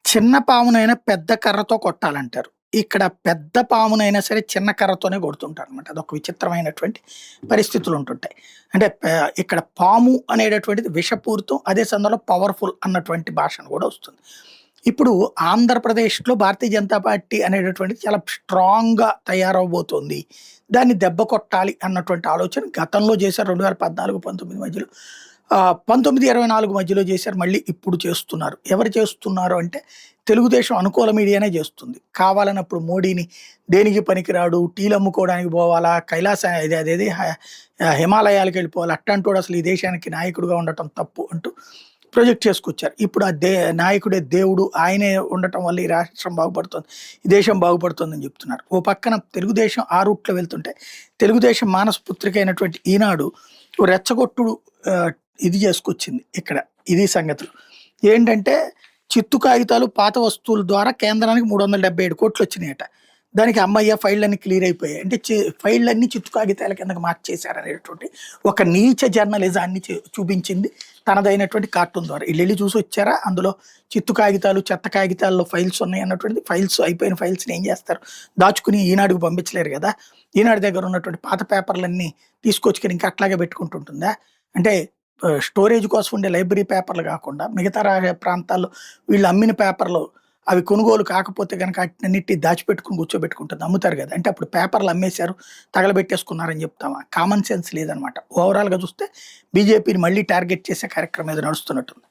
చిన్న పామునైనా పెద్ద కర్రతో కొట్టాలంటారు. ఇక్కడ పెద్ద పామునైనా సరే చిన్న కర్రతోనే కొడుతుంటారనమాట. అదొక విచిత్రమైనటువంటి పరిస్థితులుంటుంటాయి. అంటే ఇక్కడ పాము అనేటటువంటిది విషపూరితం. అదే సందర్భంలో పవర్‌ఫుల్ అన్నటువంటి భాషను గూడా వస్తుంది. ఇప్పుడు ఆంధ్రప్రదేశ్‌లో భారతీయ జనతా పార్టీ అనేటటువంటిది చాలా స్ట్రాంగ్‌గా తయారవ్వబోతోంది. దాన్ని దెబ్బ కొట్టాలి అన్నటువంటి ఆలోచన గతంలో చేశారు 2014, 19 మధ్యలో. 19, 24 మధ్యలో చేశారు. మళ్ళీ ఇప్పుడు చేస్తున్నారు. ఎవరు చేస్తున్నారు అంటే తెలుగుదేశం అనుకూల మీడియానే చేస్తుంది. కావాలన్నప్పుడు మోడీని దేనికి పనికిరాడు, టీలు అమ్ముకోవడానికి పోవాలా, కైలాస ఇది అదేది హిమాలయాలకు వెళ్ళిపోవాలి. అట్లాంటోడు అసలు ఈ దేశానికి నాయకుడిగా ఉండటం తప్పు అంటూ ప్రొజెక్ట్ చేసుకొచ్చారు. ఇప్పుడు ఆ నాయకుడే దేవుడు, ఆయనే ఉండటం వల్ల ఈ రాష్ట్రం బాగుపడుతుంది, ఈ దేశం బాగుపడుతుందని చెప్తున్నారు. ఓ పక్కన తెలుగుదేశం ఆ రూట్‌లో వెళ్తుంటే, తెలుగుదేశం మానస పుత్రిక అయినటువంటి ఈనాడు ఓ రెచ్చగొట్టుడు ఇది చేసుకొచ్చింది ఇక్కడ. ఇది సంగతులు. ఏంటంటే చిత్తు కాగితాలు, పాత వస్తువుల ద్వారా కేంద్రానికి 377 కోట్లు వచ్చినాయట. దానికి హమ్మయ్య! ఫైళ్ళన్నీ క్లియర్ అయిపోయాయి. అంటే ఫైళ్ళన్నీ చిత్తు కాగితాల కిందకి మార్చేశారనేటువంటి ఒక నీచ జర్నలిజాన్ని చూపించింది తనదైనటువంటి కార్టూన్ ద్వారా. ఈళ్ళెళ్లి చూసొచ్చారా? అందులో చిత్తు కాగితాలు, చెత్త కాగితాల్లో ఫైల్స్ ఉన్నాయి అన్నటువంటిది. ఫైల్స్ అయిపోయిన ఫైల్స్‌ని ఏం చేస్తారు? దాచుకుని ఈనాడుకి పంపించలేరు గదా! ఈనాడు దగ్గర ఉన్నటువంటి పాత పేపర్‌లన్నీ తీసుకొచ్చుకొని ఇంకా అట్లాగే పెట్టుకుంటుంటుందా? అంటే స్టోరేజ్ కోసం ఉండే లైబ్రరీ పేపర్లు గాకుండా మిగతా ప్రాంతాల్లో వీళ్ళు అమ్మిన పేపర్లు అవి కొనుగోలు కాకపోతే గనక అన్నిటిని దాచిపెట్టుకొని కూర్చోబెట్టుకుంటుంది. అమ్ముతారు గదా! అంటే అప్పుడు పేపర్లు అమ్మేశారు, తగలబెట్టేసుకున్నారని చెప్తామా? కామన్ సెన్స్ లేదనమాట. ఓవరాల్‌గా చూస్తే బీజేపీని మళ్ళీ టార్గెట్ చేసే కార్యక్రమం ఏదో నడుస్తున్నట్టుంది.